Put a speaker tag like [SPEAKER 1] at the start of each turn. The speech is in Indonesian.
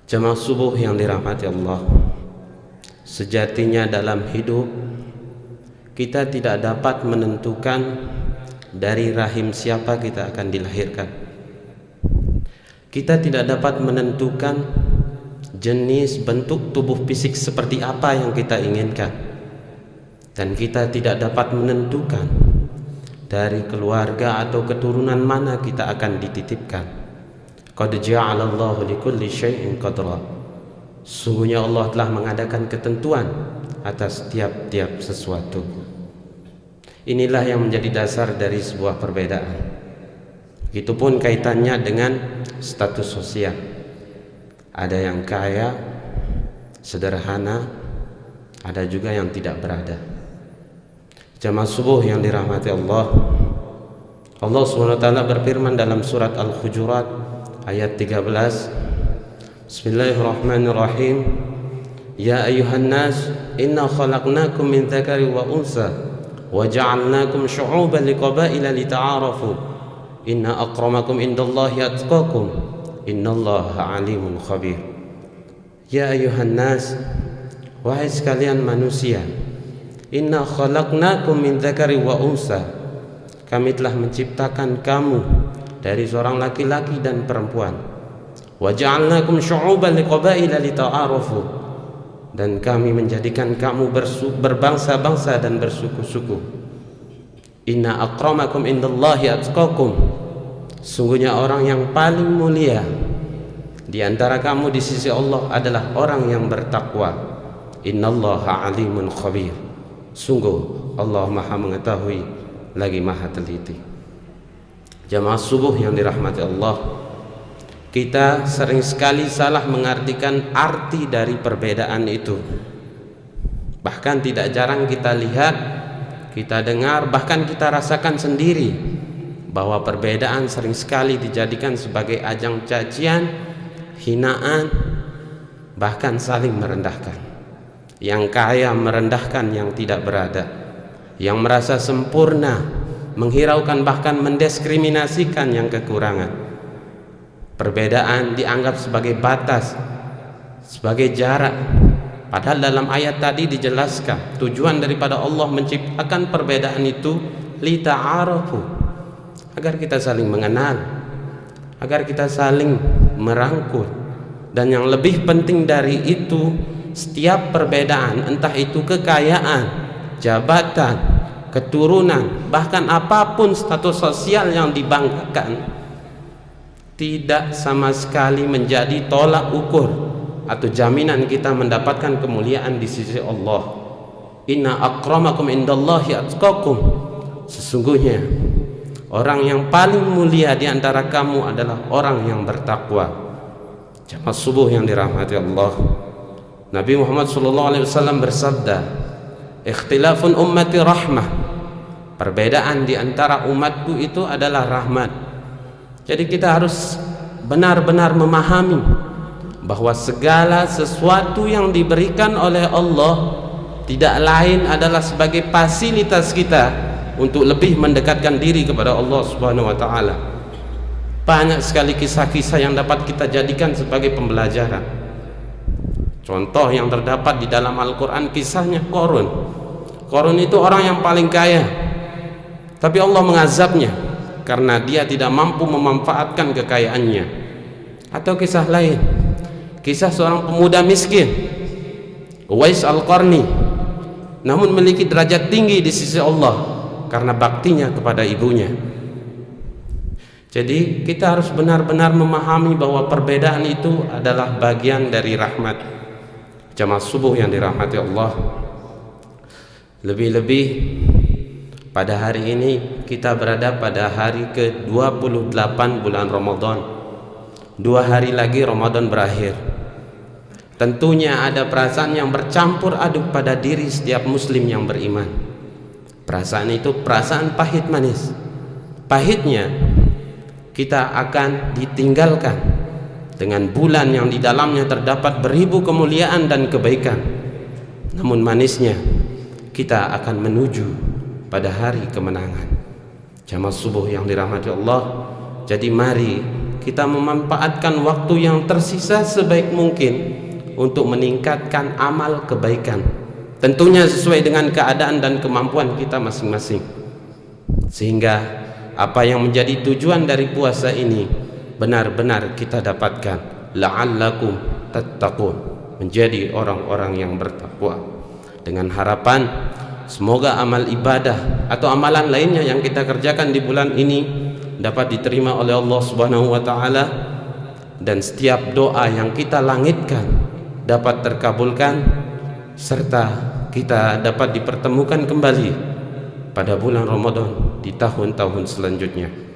[SPEAKER 1] Jamaah subuh yang dirahmati Allah, sejatinya dalam hidup kita tidak dapat menentukan dari rahim siapa kita akan dilahirkan. Kita tidak dapat menentukan jenis bentuk tubuh fisik seperti apa yang kita inginkan, dan kita tidak dapat menentukan dari keluarga atau keturunan mana kita akan dititipkan. Qad ja'alallahu likulli syai'in qadra. Sungguhnya Allah telah mengadakan ketentuan atas tiap-tiap sesuatu. Inilah yang menjadi dasar dari sebuah perbedaan. Begitupun kaitannya dengan status sosial. Ada yang kaya, sederhana, ada juga yang tidak berada. Jamaah subuh yang dirahmati Allah, Allah SWT berfirman dalam surat Al-Hujurat ayat 13, Bismillahirrahmanirrahim. Ya ayuhan nas, inna khalaqnakum min dzakari wa unsa wa ja'alnakum syu'uban liqabaila lita'arafu inna akramakum indallahi atqakum innallaha alimun khabir. Ya ayuhan nas, wahai sekalian manusia, inna khalaqnakum min dzakari wa unsa, kami telah menciptakan kamu dari seorang laki-laki dan perempuan. Wa ja'alnakum syu'uban liqabaila lita'arafu, dan kami menjadikan kamu berbangsa-bangsa dan bersuku-suku. Inna akramakum indallahi atqakum, sungguhnya orang yang paling mulia di antara kamu di sisi Allah adalah orang yang bertakwa. Innallaha alimun khabir, sungguh Allah maha mengetahui lagi maha teliti. Jamaah subuh yang dirahmati Allah, kita sering sekali salah mengartikan arti dari perbedaan itu. Bahkan tidak jarang kita lihat, kita dengar, bahkan kita rasakan sendiri bahwa perbedaan sering sekali dijadikan sebagai ajang cacian, hinaan, bahkan saling merendahkan. Yang kaya merendahkan yang tidak berada, yang merasa sempurna menghiraukan bahkan mendiskriminasikan yang kekurangan. Perbedaan dianggap sebagai batas, sebagai jarak. Padahal dalam ayat tadi dijelaskan tujuan daripada Allah menciptakan perbedaan itu lita'arafu, agar kita saling mengenal, agar kita saling merangkul. Dan yang lebih penting dari itu, setiap perbedaan, entah itu kekayaan, jabatan, keturunan, bahkan apapun status sosial yang dibanggakan, tidak sama sekali menjadi tolak ukur atau jaminan kita mendapatkan kemuliaan di sisi Allah. Inna akramakum indallahi atqakum, sesungguhnya orang yang paling mulia di antara kamu adalah orang yang bertakwa. Jamaah subuh yang dirahmati Allah, Nabi Muhammad SAW bersabda, ikhtilafun ummati rahmah, perbedaan di antara umatku itu adalah rahmat. Jadi kita harus benar-benar memahami bahwa segala sesuatu yang diberikan oleh Allah tidak lain adalah sebagai fasilitas kita untuk lebih mendekatkan diri kepada Allah Subhanahu wa taala. Banyak sekali kisah-kisah yang dapat kita jadikan sebagai pembelajaran. Contoh yang terdapat di dalam Al-Quran, kisahnya Qarun. Qarun itu orang yang paling kaya, tapi Allah mengazabnya karena dia tidak mampu memanfaatkan kekayaannya. Atau kisah lain, kisah seorang pemuda miskin, Uwais Al-Qarni, namun memiliki derajat tinggi di sisi Allah karena baktinya kepada ibunya. Jadi kita harus benar-benar memahami bahwa perbedaan itu adalah bagian dari rahmat. Jamaah subuh yang dirahmati Allah, lebih-lebih pada hari ini kita berada pada hari ke-28 bulan Ramadan. 2 hari lagi Ramadan berakhir. Tentunya ada perasaan yang bercampur aduk pada diri setiap muslim yang beriman. Perasaan itu perasaan pahit manis. Pahitnya kita akan ditinggalkan dengan bulan yang di dalamnya terdapat beribu kemuliaan dan kebaikan. Namun manisnya kita akan menuju pada hari kemenangan. Jamaah subuh yang dirahmati Allah, jadi mari kita memanfaatkan waktu yang tersisa sebaik mungkin untuk meningkatkan amal kebaikan, tentunya sesuai dengan keadaan dan kemampuan kita masing-masing, sehingga apa yang menjadi tujuan dari puasa ini benar-benar kita dapatkan. La'allakum tattaqun, menjadi orang-orang yang bertakwa, dengan harapan semoga amal ibadah atau amalan lainnya yang kita kerjakan di bulan ini dapat diterima oleh Allah Subhanahu wa taala, dan setiap doa yang kita langitkan dapat terkabulkan, serta kita dapat dipertemukan kembali pada bulan Ramadan di tahun-tahun selanjutnya.